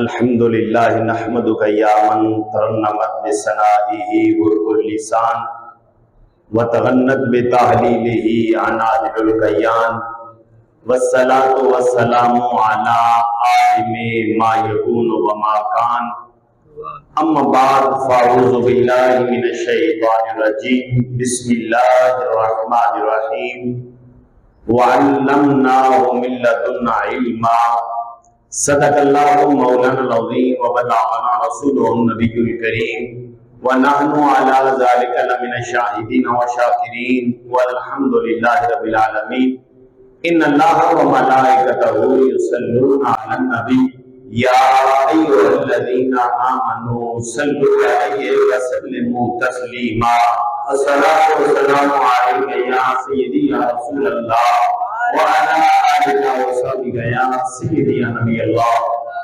الحمدللہ نحمدک یا من ترنمت بثنائہ برق اللسان وتغنت بتہلیلہ عنادل الکیان والصلاة والسلام علی عالم ما یکون وما کان اما بعد فاعوذ باللہ من الشیطان الرجیم بسم اللہ الرحمن الرحیم وعلمناہ من لدنا علما صدق اللہ مولانا العظیم وبلغنا رسولہ النبی الکریم ونحن علی ذلک لمن الشاہدین والشاکرین والحمد للہ رب العالمین ان اللہ وملائکتہ یصلون علی النبی یا ایھا الذین آمنوا صلوا علیہ وسلموا تسلیما الصلاۃ والسلام علیک یا سیدی یا رسول اللہ وعلی آلک وصحبک یا سیدی یا نبی اللہ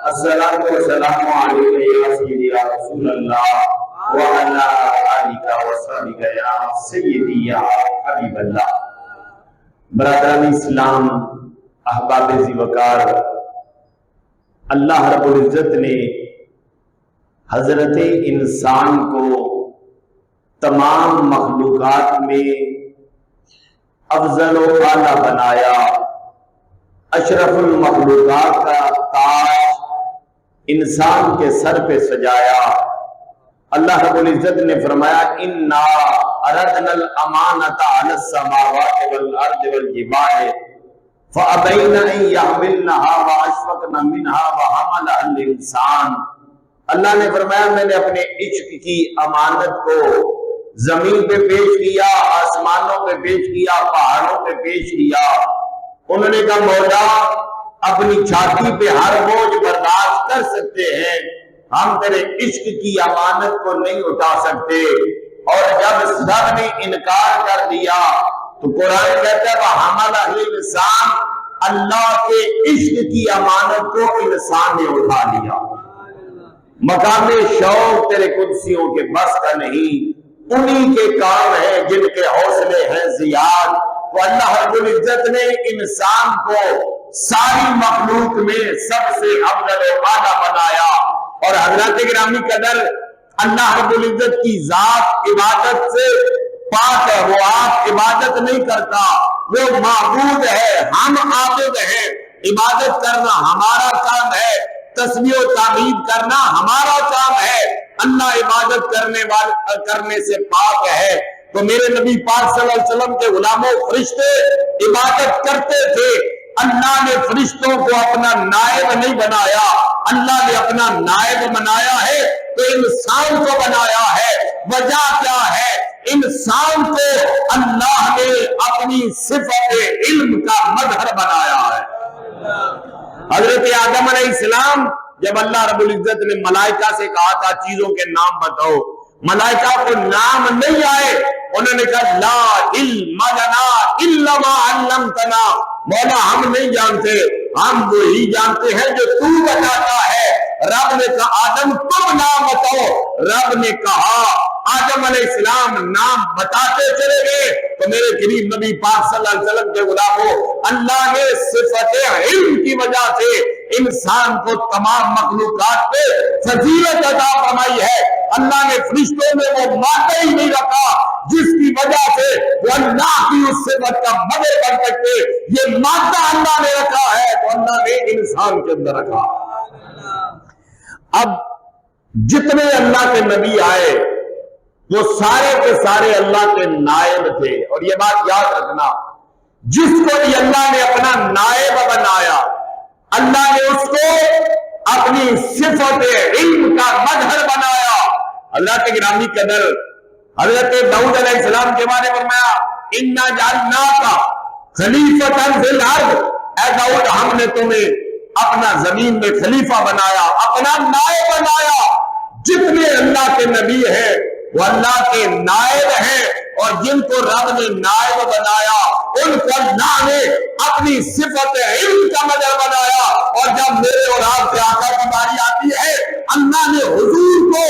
الصلاۃ والسلام علیک یا سیدی یا رسول اللہ وعلی آلک وصحبک یا سیدی یا حبیب اللہ۔ برادران اسلام، احباب ذی وقار، اللہ رب العزت نے حضرت انسان کو تمام مخلوقات میں افضل و اعلیٰ بنایا، اشرف المخلوقات کا تاج انسان کے سر پہ سجایا۔ اللہ رب العزت نے فرمایا انا عرضنا الامانۃ علی السماوات والارض والجبال فابین ان یحملنها واشفقن منها وحملها الانسان۔ اللہ نے فرمایا میں نے اپنے عشق کی امانت کو زمین پہ پیش کیا، آسمانوں پہ پیش کیا، پہاڑوں پہ پیش کیا۔ انہوں نے کہا مولا اپنی چھاتی پہ ہر بوجھ برداشت کر سکتے ہیں، ہم تیرے عشق کی امانت کو نہیں اٹھا سکتے۔ اور جب سب نے انکار کر دیا تو قرآن کہتا ہے وَحَمَلَهُ الْإِنسَانُ، اللہ کے عشق کی امانت کو انسان نے اٹھا لیا۔ مقام شوق تیرے قدسیوں کے بس کا نہیں، انہی کے کام ہیں جن کے حوصلے ہیں زیاد۔ تو اللہ رب العزت نے انسان کو ساری مخلوق میں سب سے افضل و اعلیٰ بنایا۔ اور حضرات گرامی قدر، اللہ رب العزت کی ذات عبادت سے پاک ہے، وہ آپ عبادت نہیں کرتا، وہ معبود ہے، ہم عابد ہیں۔ عبادت کرنا ہمارا کام ہے، تسبیح و تحمید کرنا ہمارا کام ہے۔ اللہ عبادت کرنے سے پاک ہے۔ تو میرے نبی پاک صلی اللہ علیہ وسلم کے غلاموں فرشتے عبادت کرتے تھے۔ اللہ نے فرشتوں کو اپنا نائب نہیں بنایا، اللہ نے اپنا نائب بنایا ہے تو انسان کو بنایا ہے۔ وجہ کیا ہے؟ انسان کو اللہ نے اپنی صفت علم کا مظہر بنایا ہے۔ حضرت آدم علیہ السلام جب اللہ رب العزت نے ملائکہ سے کہا تھا چیزوں کے نام بتاؤ، ملائکہ کو نام نہیں آئے، انہوں نے کہا لا علم لنا الا ما علمتنا، مولا ہم نہیں جانتے، ہم وہی جانتے ہیں جو تو بتاتا ہے۔ رب نے کہا آدم تم نام بتاؤ، رب نے کہا آدم علیہ السلام نام بتاتے چلے گئے۔ تو میرے قریب نبی پاک صلی اللہ علیہ وسلم کے غلاموں، اللہ نے صفت علم کی وجہ سے انسان کو تمام مخلوقات پہ فضیلت عطا فرمائی ہے۔ اللہ نے فرشتوں میں وہ مادہ ہی نہیں رکھا جس کی وجہ سے وہ اللہ کی اس صفت کا مظہر بن سکتے، یہ مادہ اللہ نے رکھا ہے تو اللہ نے انسان کے اندر رکھا۔ اب جتنے اللہ کے نبی آئے وہ سارے کے سارے اللہ کے نائب تھے۔ اور یہ بات یاد رکھنا، جس کو بھی اللہ نے اپنا نائب بنایا، اللہ نے اس کو اپنی صفت علم کا مظہر بنایا۔ اللہ کے گرامی قدر، حضرت داؤد علیہ السلام کے بارے میں فرمایا انا جعلناک خلیفۃ فی الارض، اے داؤد ہم نے تمہیں اپنا زمین میں خلیفہ بنایا، اپنا نائب بنایا۔ جتنے اللہ کے نبی ہیں وہ اللہ کے نائب ہیں، اور جن کو رب نے نائب بنایا ان کو اللہ نے اپنی صفت علم کا مظہر بنایا۔ اور جب میرے اور آپ کے آقا کی باری آتی ہے، اللہ نے حضور کو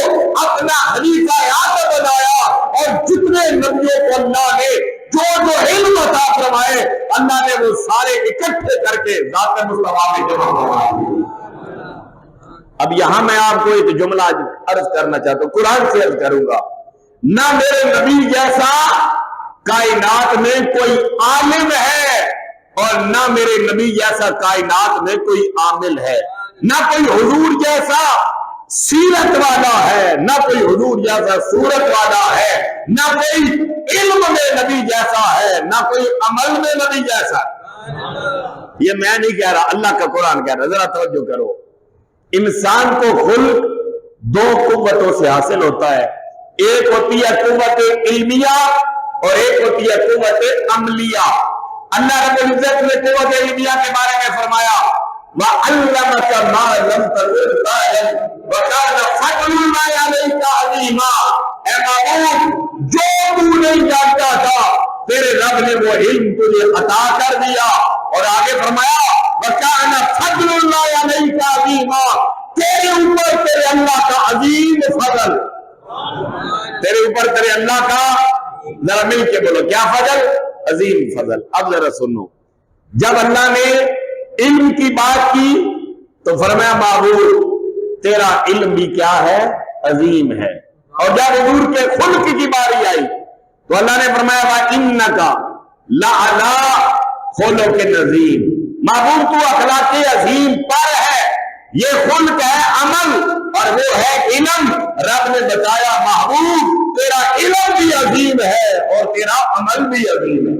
اپنا خلیفہ اعظم بنایا۔ اور جتنے نبیوں کو اللہ نے جو علم عطا فرمائے، اللہ نے وہ سارے اکٹھے کر کے ذات مصطفیٰ میں جمع فرما دیے۔ اب یہاں میں آپ کو ایک جملہ عرض کرنا چاہتا ہوں، قرآن سے عرض کروں گا، نہ میرے نبی جیسا کائنات میں کوئی عالم ہے اور نہ میرے نبی جیسا کائنات میں کوئی عامل ہے، نہ کوئی حضور جیسا سیرت والا ہے، نہ کوئی حضور جیسا صورت والا ہے، نہ کوئی علم میں نبی جیسا ہے، نہ کوئی عمل میں نبی جیسا ہے۔ یہ میں نہیں کہہ رہا، اللہ کا قرآن کہہ رہا، ذرا توجہ کرو۔ انسان کو خلق دو قوتوں سے حاصل ہوتا ہے، ایک ہوتی ہے قوت علمیہ اور ایک ہوتی ہے قوت عملیہ۔ اللہ رب العزت نے قوت علمیہ کے بارے میں فرمایا وَعَلَّمَكَ مَا لَمْ تَكُن تَعْلَمْ وَكَانَ فَضْلُ اللَّهِ عَلَيْكَ عَظِيمًا۔ اے معبود، جو تو نہیں جانتا تھا تیرے رب نے وہ علم تجھے عطا کر دیا، اور آگے فرمایا وَكَانَ فَضْلُ اللَّهِ عَلَيْكَ عَظِيمًا، تیرے اوپر تیرے اللہ کا عظیم فضل، تیرے اوپر تیرے اللہ کا، ذرا مل کے بولو کیا فضل؟ عظیم فضل۔ اب ذرا سنو، جب اللہ نے علم کی بات کی تو فرمایا معبود تیرا علم بھی کیا ہے؟ عظیم ہے۔ اور جب حضور کے خلق کی باری آئی تو اللہ نے فرمایا وَإِنَّكَ لَعَلَىٰ خُلُقٍ عَظِيمٍ، معبود تو اخلاق عظیم پر ہے۔ یہ خلق ہے عمل اور وہ ہے علم۔ رب نے بتایا محبوب تیرا علم بھی عظیم ہے اور تیرا عمل بھی عظیم ہے۔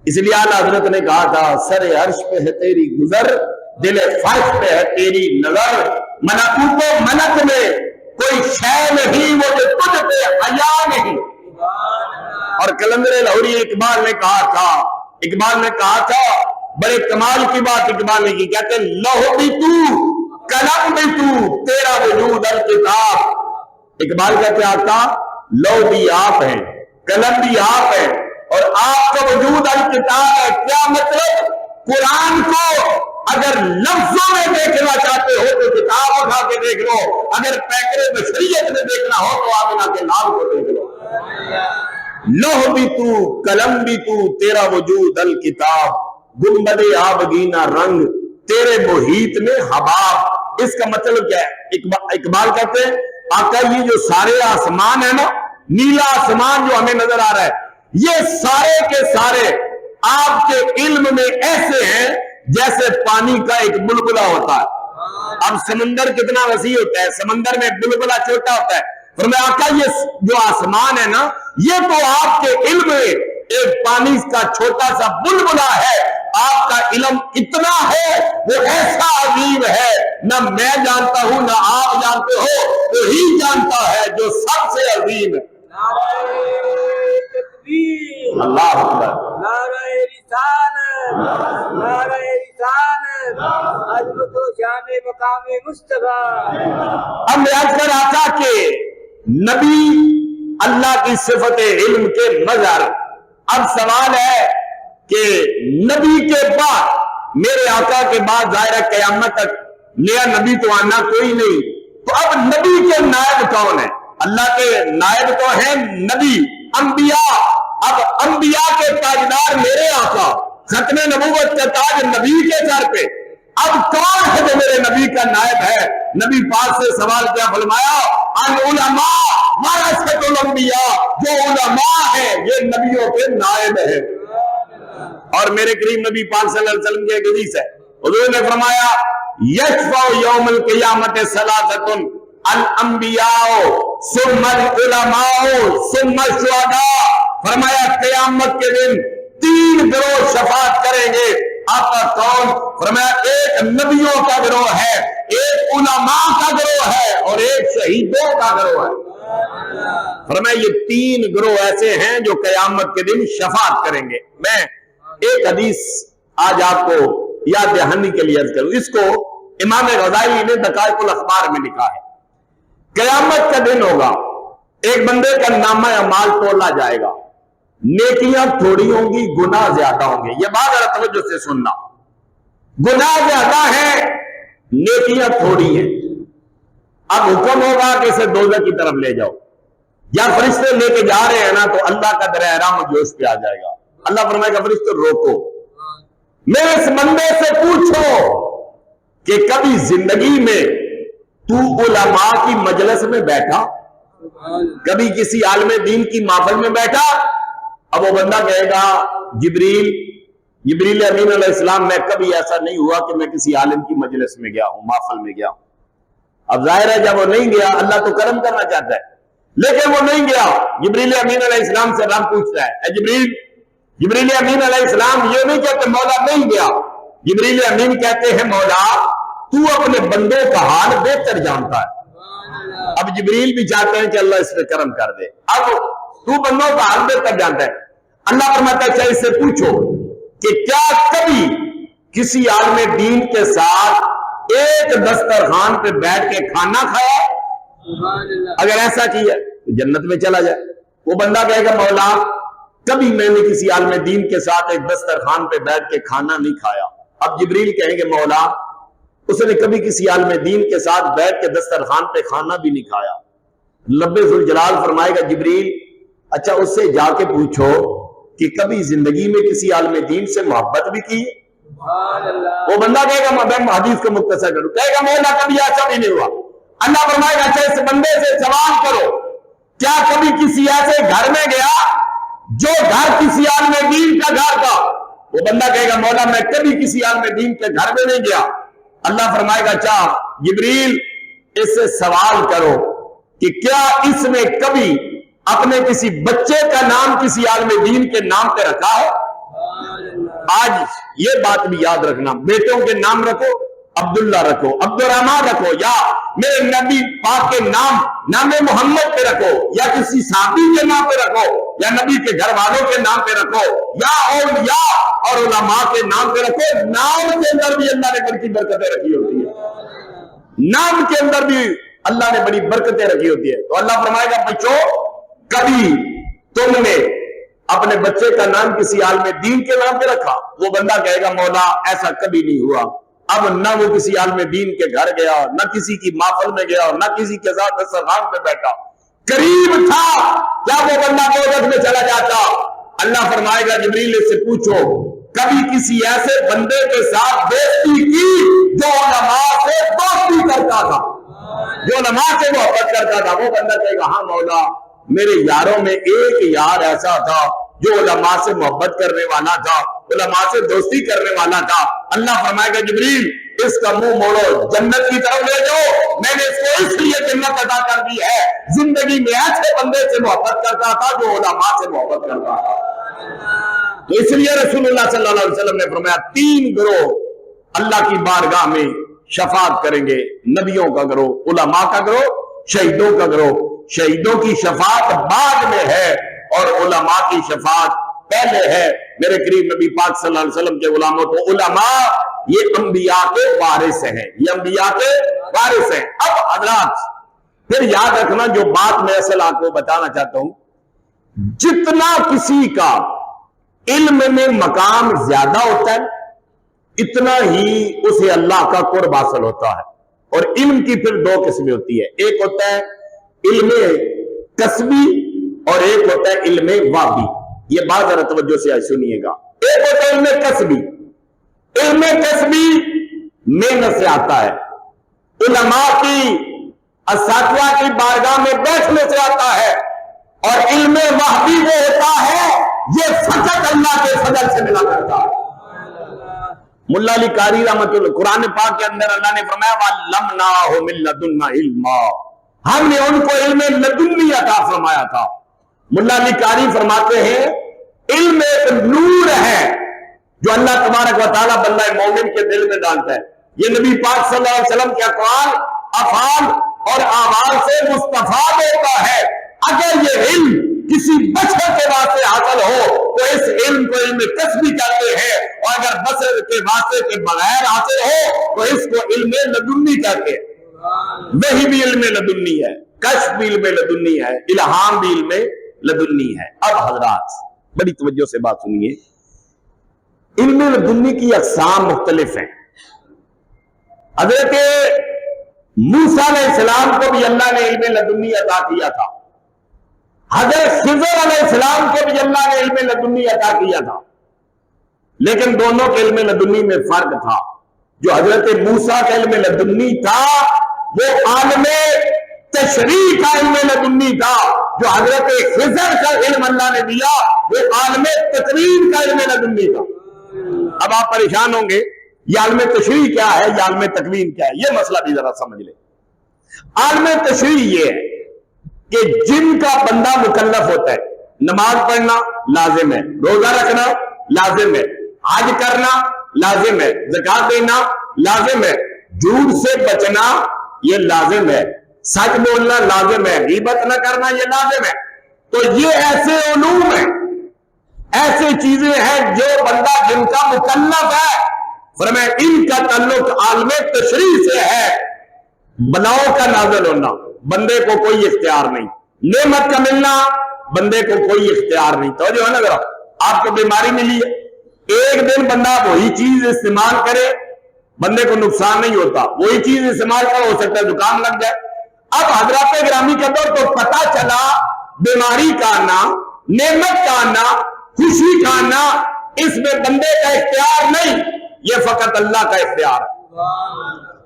اس لیے اعلیٰ حضرت نے کہا تھا سر عرش پہ ہے تیری گزر، دل فرش پہ ہے تیری نظر، ملکوت و ملک میں کوئی شے نہیں وہ جو تجھ پہ حیا نہیں۔ اور قلندر لاہوری اقبال نے کہا تھا بڑے کمال کی بات اقبال نے کی، کہتے ہیں لوح بھی تو قلم بھی تو تیرا وجود الکتاب۔ اقبال کہتے آقا لوح بھی آپ ہیں، قلم بھی آپ ہیں اور آپ کا وجود الکتاب ہے۔ کیا مطلب؟ قرآن کو اگر لفظوں میں دیکھنا چاہتے ہو تو کتاب اٹھا کے دیکھ لو، اگر پیکرے بشریت میں دیکھنا ہو تو آمنہ کے نام کو دیکھ لو۔ لوح بھی تو قلم بھی تو تیرا وجود الکتاب، گنبد آبگینہ رنگ تیرے محیط میں حباب۔ اس کا مطلب کیا ہے؟ اقبال کہتے ہیں آقا یہ جو سارے آسمان ہے نا، نیلا آسمان جو ہمیں نظر آ رہا ہے، یہ سارے کے سارے آپ کے علم میں ایسے ہیں جیسے پانی کا ایک بلبلہ ہوتا ہے۔ اب سمندر کتنا وسیع ہوتا ہے، سمندر میں بلبلہ چھوٹا ہوتا ہے، فرمایا آقا یہ جو آسمان ہے نا یہ تو آپ کے علم میں ایک پانی کا چھوٹا سا بلبلہ ہے۔ آپ کا علم اتنا ہے، وہ ایسا عظیم ہے، نہ میں جانتا ہوں نہ آپ جانتے ہو، وہی جانتا ہے جو سب سے عظیم ہے۔ اللہ اکبر، نعرہ رسالت، نعرہ رسالت، عظمت و شان مقام مصطفیٰ۔ اب میں عرض کر رہا تھا کہ نبی اللہ کی صفت علم کے مظہر۔ اب سوال ہے کہ نبی کے بعد، میرے آقا کے بعد ظاہر قیامت تک نیا نبی تو آنا کوئی نہیں، تو اب نبی کے نائب کون ہے؟ اللہ کے نائب تو ہیں نبی، انبیاء۔ اب انبیاء کے تاجدار میرے آقا، ختم نبوت کا تاج نبی کے سر پہ، اب کون ہے جو میرے نبی کا نائب ہے؟ نبی پاک سے سوال کیا فرمایا العلماء ورثۃ الانبیاء، جو علماء ہیں یہ نبیوں کے نائب ہیں۔ اور میرے کریم نبی پاک صلی اللہ علیہ وسلم کی ایک حدیث ہے، حضور نے فرمایا یشفع یوم القیامت ثلاثۃ الانبیاء ثم العلماء ثم الشہداء۔ فرمایا قیامت کے دن تین گروہ شفاعت کریں گے۔ آپ کا کون؟ فرمایا ایک نبیوں کا گروہ ہے، ایک علماء کا گروہ ہے اور ایک شہیدوں کا گروہ ہے۔ فرمایا یہ تین گروہ ایسے ہیں جو قیامت کے دن شفاعت کریں گے۔ میں ایک حدیث آج آپ کو یاد دہانی کے لیے عرض کروں، اس کو امام غزالی نے دقائق الاخبار میں لکھا ہے۔ قیامت کا دن ہوگا، ایک بندے کا نامہ اعمال تولا جائے گا، نیکیاں تھوڑی ہوں گی، گناہ زیادہ ہوں گے۔ یہ بات ذرا توجہ سے سننا، گناہ زیادہ ہے، نیکیاں تھوڑی ہیں۔ اب حکم ہوگا کہ اسے دوزخ کی طرف لے جاؤ، یا فرشتے لے کے جا رہے ہیں نا تو اللہ کا درہ احرام جوش پہ آ جائے گا۔ اللہ فرمائے گا فرشتے روکو، میرے اس بندے سے پوچھو کہ کبھی زندگی میں تو علماء کی مجلس میں بیٹھا، کبھی کسی عالم دین کی محفل میں بیٹھا؟ اب وہ بندہ کہے گا جبریل امین علیہ السلام میں کبھی ایسا نہیں ہوا کہ میں کسی عالم کی مجلس میں گیا ہوں، محفل میں گیا ہوں۔ اب ظاہر ہے جب وہ نہیں گیا، اللہ تو کرم کرنا چاہتا ہے، لیکن وہ نہیں گیا۔ جبریل امین علیہ السلام سے رب پوچھتا ہے، اے جبریل امین علیہ السلام یہ نہیں کہتے مولا نہیں گیا، جبریل امین کہتے ہیں مولا تو اپنے بندوں کا حال بہتر جانتا ہے۔ اب جبریل بھی چاہتے ہیں کہ اللہ اس پہ کرم کر دے، اب تو بندوں کا حال بہتر جانتا ہے۔ اللہ فرماتا ہے اچھا اس سے پوچھو کہ کیا کبھی کسی عالم دین کے ساتھ ایک دسترخوان پہ بیٹھ کے کھانا کھایا؟ اگر ایسا کیا تو جنت میں چلا جائے۔ وہ بندہ کہے گا مولا کبھی میں نے کسی عالم دین کے ساتھ ایک دسترخوان پہ بیٹھ کے کھانا نہیں کھایا۔ اب جبریل کہیں گے مولا اس نے کبھی کسی عالم دین کے ساتھ بیٹھ کے دسترخوان پہ کھانا بھی نہیں کھایا۔ رب ذوالجلال فرمائے گا جبریل اچھا اس سے جا کے پوچھو کہ کبھی زندگی میں کسی عالم دین سے محبت بھی کی؟ وہ بندہ کہے گا میں حدیث کو مختصر کروں، کہے گا مولا کبھی ایسا بھی نہیں ہوا۔ اللہ فرمائے گا اچھا اس بندے سے سوال کرو کیا کبھی کسی ایسے گھر میں گیا جو گھر کسی عالم دین کا گھر تھا؟ وہ بندہ کہے گا مولا میں کبھی کسی عالم دین کے گھر میں نہیں گیا۔ اللہ فرمائے گا اچھا جبریل اس سے سوال کرو کہ کیا اس نے کبھی اپنے کسی بچے کا نام کسی عالم دین کے نام پہ رکھا ہے؟ آج یہ بات بھی یاد رکھنا، بیٹوں کے نام رکھو عبداللہ رکھو، عبد الرحمان رکھو، یا میرے نبی پاک کے نام محمد پہ رکھو، یا کسی صحابی کے نام پہ رکھو، یا نبی کے گھر والوں کے نام پہ رکھو، یا اولیاء اور علماء کے نام پہ رکھو۔ نام کے اندر بھی اللہ نے بڑی برکتیں رکھی ہوتی ہے، نام کے اندر بھی اللہ نے بڑی برکتیں رکھی ہوتی ہے۔ تو اللہ فرمائے گا بچوں کبھی تم نے اپنے بچے کا نام کسی عالم دین کے نام پہ رکھا؟ وہ بندہ کہے گا مولا ایسا کبھی نہیں ہوا۔ اب نہ وہ کسی عالم دین کے گھر گیا، نہ کسی کی محفل میں گیا، نہ کسی کے ساتھ دسترخوان پہ بیٹھا، قریب تھا کیا وہ بندہ دوزخ میں چلا جاتا؟ اللہ فرمائے گا جبریل سے پوچھو کبھی کسی ایسے بندے کے ساتھ دوستی کی جو علماء سے دوستی کرتا تھا، جو علماء سے محبت کرتا تھا؟ وہ بندہ کہے گا ہاں مولا میرے یاروں میں ایک یار ایسا تھا جو علماء سے محبت کرنے والا تھا، علماء سے دوستی کرنے والا تھا۔ اللہ فرمائے گا جبریل اس کا منہ موڑو جنت کی طرف لے جاؤ، میں نے اس کو اس لیے جنت عطا کر دی ہے زندگی میں ایسے بندے سے محبت کرتا تھا جو علماء سے محبت کرتا تھا۔ تو اس لیے رسول اللہ صلی اللہ علیہ وسلم نے فرمایا 3 گروہ اللہ کی بارگاہ میں شفاعت کریں گے، نبیوں کا گروہ، علماء کا گروہ، شہیدوں کا گروہ۔ شہیدوں کی شفاعت بعد میں ہے اور علماء کی شفاعت پہلے ہے۔ میرے قریب نبی پاک صلی اللہ علیہ وسلم کے غلاموں تو علماء یہ انبیاء کے وارث ہیں، یہ انبیاء کے وارث ہیں۔ اب حضرات پھر یاد رکھنا جو بات میں اصل آپ کو بتانا چاہتا ہوں، جتنا کسی کا علم میں مقام زیادہ ہوتا ہے اتنا ہی اسے اللہ کا قرب حاصل ہوتا ہے۔ اور علم کی پھر 2 قسمیں ہوتی ہے، ایک ہوتا ہے علم کسبی اور ایک ہوتا ہے علم وابی۔ یہ بات ذرا توجہ سے سنیے گا۔ ایک ہوتا ہے علم کسبی، علم کسبی محنت سے آتا ہے، علماء کی اساتذہ کی بارگاہ میں بیٹھنے سے آتا ہے، اور علم وحبی وہ ہوتا ہے یہ فقط اللہ کے فضل سے ملا کرتا ہے۔ ملا علی قاری رحمۃ اللہ قرآن پاک کے اندر اللہ نے فرمایا وَعَلَّمْنَاهُ مِن لَّدُنَّا عِلْمًا، ہم نے ان کو علم لدنی عطا فرمایا تھا۔ ملا علی قاری فرماتے ہیں علم ایک نور ہے جو اللہ تبارک و تعالیٰ بندہ مومن کے دل میں ڈالتا ہے۔ یہ نبی پاک صلی اللہ علیہ وسلم کے اقوال، افعال اور اعمال سے مستفاد ہوتا ہے۔ اگر یہ علم کسی بشر کے واسطے حاصل ہو تو اس علم کو علم کسبی کہتے ہیں، اور اگر بشر کے واسطے کے بغیر حاصل ہو تو اس کو علم لدنی کہتے ہیں۔ وہی بھی علم لدنی ہے، کشف بھی علم لدنی ہے، الہام بھی علم لدنی ہے۔ اب حضرات بڑی توجہ سے بات سنیے، علم لدنی کی اقسام مختلف ہیں۔ حضرت موسیٰ علیہ السلام کو بھی اللہ نے علم لدنی عطا کیا تھا، حضرت خضر علیہ السلام کو بھی اللہ نے علم لدنی عطا کیا تھا، لیکن دونوں کے علم لدنی میں فرق تھا۔ جو حضرت موسیٰ کا علم لدنی تھا وہ عالم تشریح کا علم لدنی تھا، جو حضرت خضر کا علم اللہ نے دیا وہ عالم تکوین کا علم لدنی تھا۔ اب آپ پریشان ہوں گے یہ عالم تشریح کیا ہے، یہ عالم تکوین کیا ہے، یہ مسئلہ بھی ذرا سمجھ لیں۔ عالم تشریح یہ ہے کہ جن کا بندہ مکلف ہوتا ہے، نماز پڑھنا لازم ہے، روزہ رکھنا لازم ہے، حج کرنا لازم ہے، زکات دینا لازم ہے، جھوٹ سے بچنا یہ لازم ہے، سچ بولنا لازم ہے، غیبت نہ کرنا یہ لازم ہے۔ تو یہ ایسے علوم ہیں، ایسے چیزیں ہیں جو بندہ جن کا مکلف ہے، فرمایا ان کا تعلق عالم تشریح سے ہے۔ بلاؤں کا نازل ہونا بندے کو کوئی اختیار نہیں، نعمت کا ملنا بندے کو کوئی اختیار نہیں۔ تو جو ہے نا ذرا آپ کو بیماری ملی ہے، ایک دن بندہ وہی چیز استعمال کرے بندے کو نقصان نہیں ہوتا، وہی چیز استعمال کرے ہو سکتا ہے زکام لگ جائے۔ اب حضرات گرامی کا دور تو پتا چلا بیماری کا آنا، نعمت کا آنا، خوشی کا آنا اس میں بندے کا اختیار نہیں، یہ فقط اللہ کا اختیار ہے۔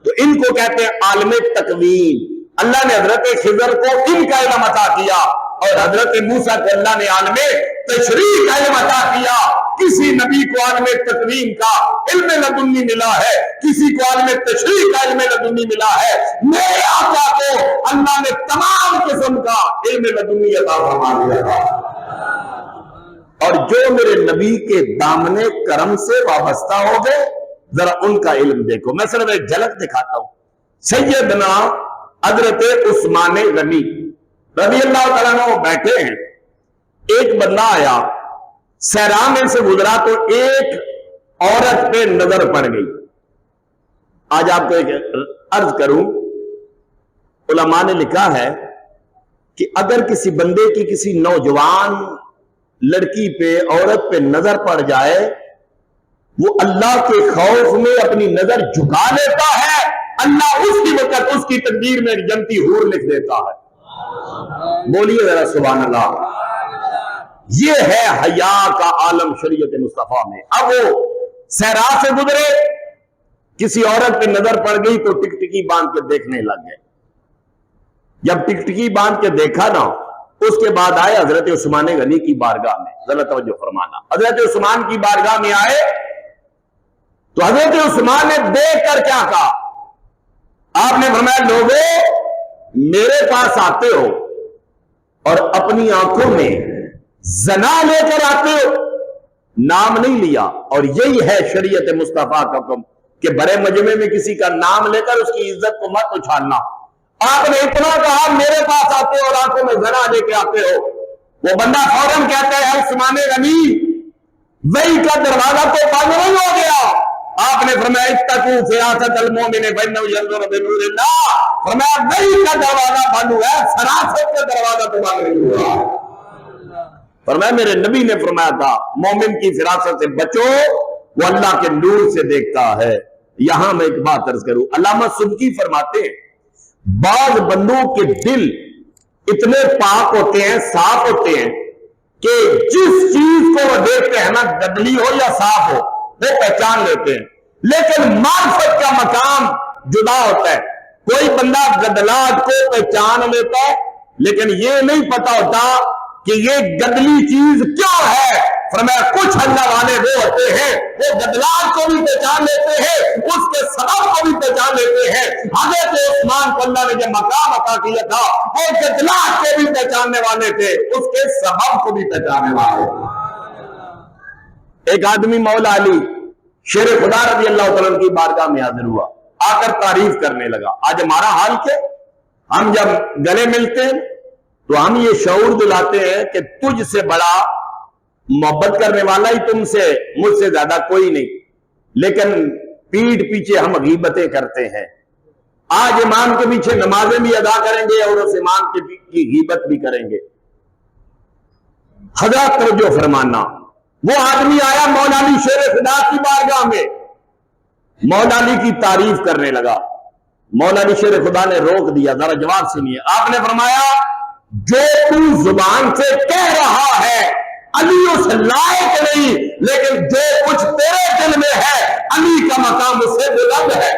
تو ان کو کہتے ہیں عالم تکوین۔ اللہ نے حضرت خضر کو ان کا علم عطا کیا اور حضرت موسیٰ کو اللہ نے عالم تشریح کا علم عطا کیا۔ کسی نبی کو عالم تکوین کا علم لدنی ملا ہے، کسی کو عالم تشریح کا علم لدنی ملا ہے۔ میرے آقا کو اللہ نے تمام قسم کا علم لدنی عطا فرما دیا تھا۔ اور جو میرے نبی کے دامن کرم سے وابستہ ہو گئے ذرا ان کا علم دیکھو۔ میں صرف ایک جھلک دکھاتا ہوں۔ سیدنا حضرت عثمان غنی رضی اللہ تعالیٰ عنہ بیٹھے ہیں، ایک بندہ آیا صحرا میں سے گزرا تو ایک عورت پہ نظر پڑ گئی۔ آج آپ کو ایک عرض کروں، علماء نے لکھا ہے کہ اگر کسی بندے کی کسی نوجوان لڑکی پہ عورت پہ نظر پڑ جائے وہ اللہ کے خوف میں اپنی نظر جھکا لیتا ہے، اللہ اس کی وقت اس کی تقدیر میں ایک جنتی حور لکھ دیتا ہے۔ بولیے ذرا سبحان اللہ۔ یہ ہے حیا کا عالم شریعت مصطفیٰ میں۔ اب وہ صحرا سے گزرے، کسی عورت پہ نظر پڑ گئی تو ٹکٹکی باندھ کے دیکھنے لگ گئے۔ جب ٹکٹکی باندھ کے دیکھا نا اس کے بعد آئے حضرت عثمان غنی کی بارگاہ میں، ذرا توجہ فرمانا۔ حضرت عثمان کی بارگاہ میں آئے تو حضرت عثمان نے دیکھ کر کیا کہا؟ آپ نے فرمایا لوگوں میرے پاس آتے ہو اور اپنی آنکھوں میں زنا لے کر آتے ہو، نام نہیں لیا، اور یہی ہے شریعت مصطفیٰ کا حکم کہ بڑے مجمع میں کسی کا نام لے کر اس کی عزت کو مت اچھالنا۔ آپ نے اتنا کہا میرے پاس آتے ہو اور آنکھوں میں زنا لے کے آتے ہو، وہ بندہ فوراً کہتا ہے عثمان غنی وہی کا دروازہ تو بند نہیں ہو گیا۔ آپ نے فرمایا اتقوا فراست المؤمن فانه ينظر بنور اللہ، فرمایا وہی کا دروازہ بند ہوا ہے، فراست کا دروازہ تو بند نہیں ہوا۔ فرمایا میرے نبی نے فرمایا تھا مومن کی فراست سے بچو، وہ اللہ کے نور سے دیکھتا ہے۔ یہاں میں ایک بات عرض کروں، علامہ سبکی فرماتے ہیں بعض بندوں کے دل اتنے پاک ہوتے ہیں، صاف ہوتے ہیں کہ جس چیز کو وہ دیکھتے ہیں نا گدلی ہو یا صاف ہو وہ پہچان لیتے ہیں، لیکن معرفت کا مقام جدا ہوتا ہے۔ کوئی بندہ گدلاج کو پہچان لیتا ہے لیکن یہ نہیں پتا ہوتا کہ یہ گدلی چیز کیا ہے۔ فرمایا کچھ اللہ والے وہ ہوتے ہیں وہ گدلاج کو بھی پہچان لیتے ہیں، اس کے سبب کو بھی پہچان لیتے ہیں۔ حضرت عثمان کو اللہ نے جب مقام عطا کیا تھا وہ گدلاج کو بھی پہچاننے والے تھے، اس کے سبب کو بھی پہچاننے والے۔ ایک آدمی مولا علی شیر خدا رضی اللہ تعالیٰ کی بارگاہ میں حاضر ہوا، آ کر تعریف کرنے لگا۔ آج ہمارا حال کیا، ہم جب گلے ملتے ہیں تو ہم یہ شعور دلاتے ہیں کہ تجھ سے بڑا محبت کرنے والا ہی تم سے مجھ سے زیادہ کوئی نہیں، لیکن پیٹھ پیچھے ہم غیبتیں کرتے ہیں۔ آج امام کے پیچھے نمازیں بھی ادا کریں گے اور اس امام کی غیبت بھی کریں گے۔ حضرت توجہ فرمانا، وہ آدمی آیا مولا علی شیر خدا کی بارگاہ میں، مولا علی کی تعریف کرنے لگا۔ مولا علی شیر خدا نے روک دیا، ذرا جواب سنیے۔ آپ نے فرمایا جو تو زبان سے کہہ رہا ہے علی اس لائق نہیں، لیکن جو کچھ تیرے دل میں ہے علی کا مقام اس سے بلند ہے۔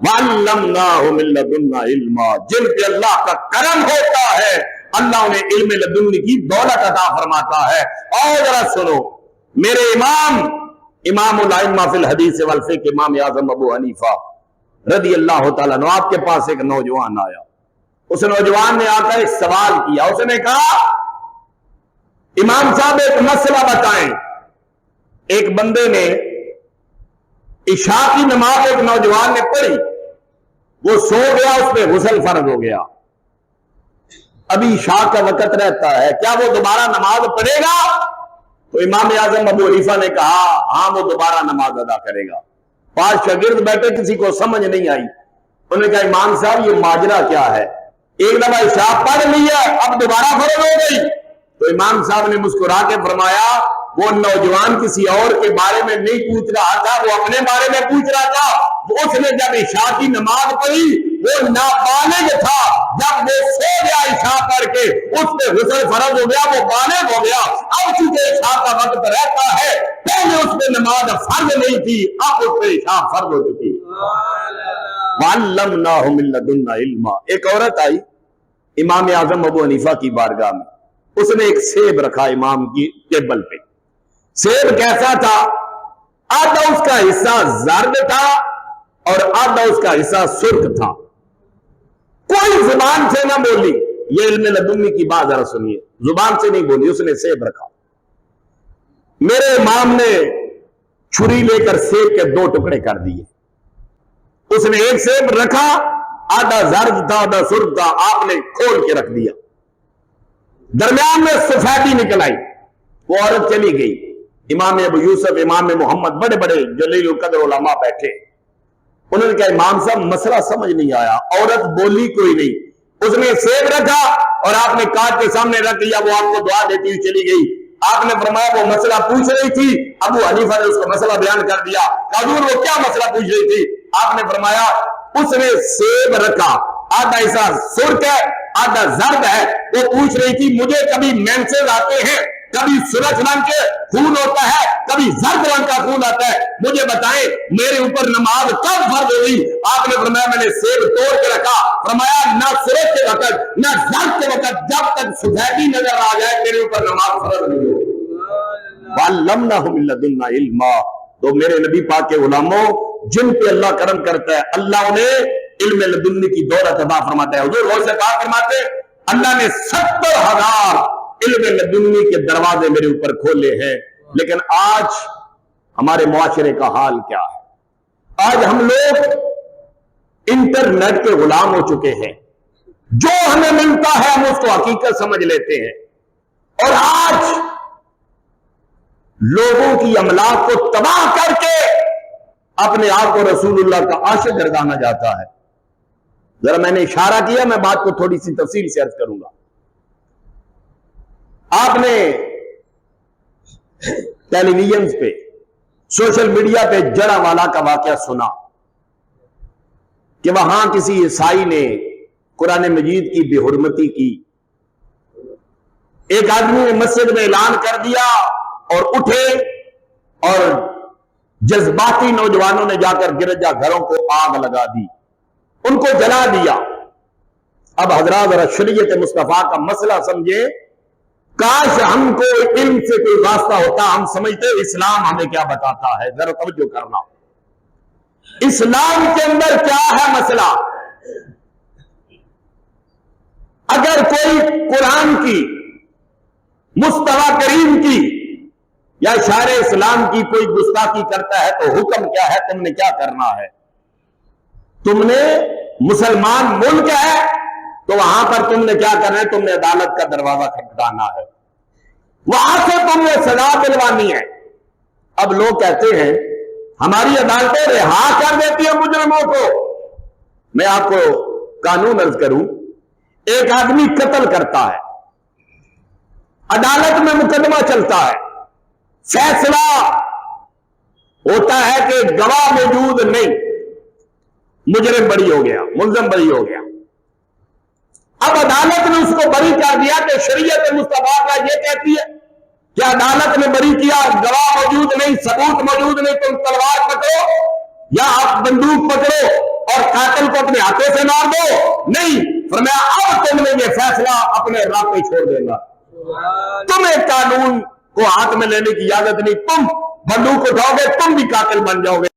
وَعَلَّمْنَاهُ مِن لَّدُنَّا عِلْمًا، جن پہ اللہ کا کرم ہوتا ہے اللہ انہیں علم لدنی کی دولت عطا فرماتا ہے۔ اور ذرا سنو، میرے امام الائمہ فی الحدیث والفقہ امام اعظم ابو حنیفہ رضی اللہ تعالیٰ عنہ، آپ کے پاس ایک نوجوان آیا، اس نوجوان نے آ کر ایک سوال کیا، اس نے کہا امام صاحب ایک مسئلہ بتائیں۔ ایک بندے نے عشاء کی نماز ایک نوجوان نے پڑھی، وہ سو گیا، اس پہ غسل فرض ہو گیا، ابھی عشاء کا وقت رہتا ہے، کیا وہ دوبارہ نماز پڑھے گا؟ تو امام اعظم ابو حنیفہ نے کہا ہاں وہ دوبارہ نماز ادا کرے گا۔ 5 شاگرد بیٹھے، کسی کو سمجھ نہیں آئی، انہوں نے کہا امام صاحب یہ ماجرا کیا ہے؟ ایک دفعہ عشاء پڑھ لی ہے، اب دوبارہ فرض ہو گئی۔ تو امام صاحب نے مسکرا کے فرمایا وہ نوجوان کسی اور کے بارے میں نہیں پوچھ رہا تھا، وہ اپنے بارے میں پوچھ رہا تھا۔ اس نے جب عشاء کی نماز پڑھی وہ نابالغ تھا، جب وہ سو گیا عشاء پڑھ کے اس پہ غسل فرض ہو گیا، وہ بالغ ہو گیا۔ اب چونکہ عشاء کا وقت رہتا ہے، پہلے اس پہ نماز فرض نہیں تھی، اب اس پہ عشاء فرض ہو چکی۔ وَعَلَّمْنَاهُ مِن لَّدُنَّا عِلْمًا۔ ایک عورت آئی امام اعظم ابو حنیفہ کی بارگاہ میں، اس نے ایک سیب رکھا امام کی ٹیبل پہ۔ سیب کیسا تھا؟ آدھا اس کا حصہ زرد تھا اور آدھا اس کا حصہ سرخ تھا۔ کوئی زبان سے نہ بولی، یہ علم لدنی کی بات ذرا سنیے، زبان سے نہیں بولی، اس نے سیب رکھا۔ میرے امام نے چھری لے کر سیب کے 2 ٹکڑے کر دیے، اس نے ایک سیب رکھا، آدھا زرد تھا آدھا سرخ تھا، آپ نے کھول کے رکھ دیا، درمیان میں سفیدی نکل آئی، وہ عورت چلی گئی۔ امام ابو یوسف، امام محمد، بڑے بڑے جلیل القدر علماء بیٹھے، انہوں نے کہا امام صاحب مسئلہ سمجھ نہیں آیا، عورت بولی کوئی نہیں، اس نے سیب رکھا اور آپ نے کاٹ کے سامنے رکھ لیا، وہ آپ کو دعا دیتی ہوئی چلی گئی۔ آپ نے فرمایا وہ مسئلہ پوچھ رہی تھی، ابو حنیفہ نے اس کو مسئلہ بیان کر دیا۔ حضور وہ کیا مسئلہ پوچھ رہی تھی؟ آپ نے فرمایا اس نے سیب رکھا، آدھا حصہ سرخ ہے آدھا زرد ہے، وہ پوچھ رہی تھی مجھے کبھی مینسز آتے ہیں، کبھی سرخ رنگ کے خون ہوتا ہے، کبھی زرد رنگ کا خون آتا ہے، مجھے بتائیں میرے اوپر نماز کب فرض ہوئی؟ آپ نے فرمایا میں نے سیب توڑ کے رکھا، فرمایا نہ سرخ کے وقت نہ زرد کے وقت، جب تک سفیدی نظر آ جائے میرے اوپر نماز فرض نہیں ہوئی۔ وَعَلَّمْنَاهُ مِن لَّدُنَّا عِلْمًا۔ تو میرے نبی پاک کے غلاموں جن پہ اللہ کرم کرتا ہے اللہ انہیں علم لدنی کی دولت عطا فرماتا ہے۔ حضور غور سے کہا فرماتے اللہ نے 70,000 علم لدنی کے دروازے میرے اوپر کھولے ہیں، لیکن آج ہمارے معاشرے کا حال کیا ہے؟ آج ہم لوگ انٹرنیٹ کے غلام ہو چکے ہیں، جو ہمیں ملتا ہے ہم اس کو حقیقت سمجھ لیتے ہیں، اور آج لوگوں کی املاک کو تباہ کر کے اپنے آپ کو رسول اللہ کا عاشق گردانا جاتا ہے۔ ذرا میں نے اشارہ کیا، میں بات کو تھوڑی سی تفصیل سے عرض کروں گا۔ آپ نے ٹیلی ویژن پہ سوشل میڈیا پہ جڑا والا کا واقعہ سنا کہ وہاں کسی عیسائی نے قرآن مجید کی بے حرمتی کی، ایک آدمی نے مسجد میں اعلان کر دیا اور اٹھے اور جذباتی نوجوانوں نے جا کر گرجا گھروں کو آگ لگا دی، ان کو جلا دیا۔ اب حضرات ذرا شریعت مصطفیٰ کا مسئلہ سمجھے، کاش ہم کو علم سے کوئی واسطہ ہوتا، ہم سمجھتے اسلام ہمیں کیا بتاتا ہے۔ ذرا توجہ کرنا، اسلام کے اندر کیا ہے مسئلہ؟ اگر کوئی قرآن کی، مصطفیٰ کریم کی یا شارع اسلام کی کوئی گستاخی کرتا ہے تو حکم کیا ہے؟ تم نے کیا کرنا ہے؟ تم نے مسلمان ملک ہے تو وہاں پر تم نے کیا کرنا ہے؟ تم نے عدالت کا دروازہ کھٹکھٹانا ہے، وہاں سے تم نے سزا دلوانی ہے۔ اب لوگ کہتے ہیں ہماری عدالتیں رہا کر دیتی ہیں مجرموں کو۔ میں آپ کو قانون عرض کروں، ایک آدمی قتل کرتا ہے، عدالت میں مقدمہ چلتا ہے، فیصلہ ہوتا ہے کہ گواہ موجود نہیں، مجرم بری ہو گیا، ملزم بری ہو گیا۔ اب عدالت نے اس کو بری کر دیا کہ شریعت مصطفیٰ کا یہ کہتی ہے کہ عدالت نے بری کیا، گواہ موجود نہیں، ثبوت موجود نہیں، تم تلوار پکڑو یا آپ بندوق پکڑو اور قاتل کو اپنے ہاتھوں سے مار دو، نہیں، فرمایا اب تم نے یہ فیصلہ اپنے راہ پہ چھوڑ دینا، تمہیں قانون کو ہاتھ میں لینے کی اجازت نہیں، تم بندوق اٹھاؤ گے تم بھی قاتل بن جاؤ گے۔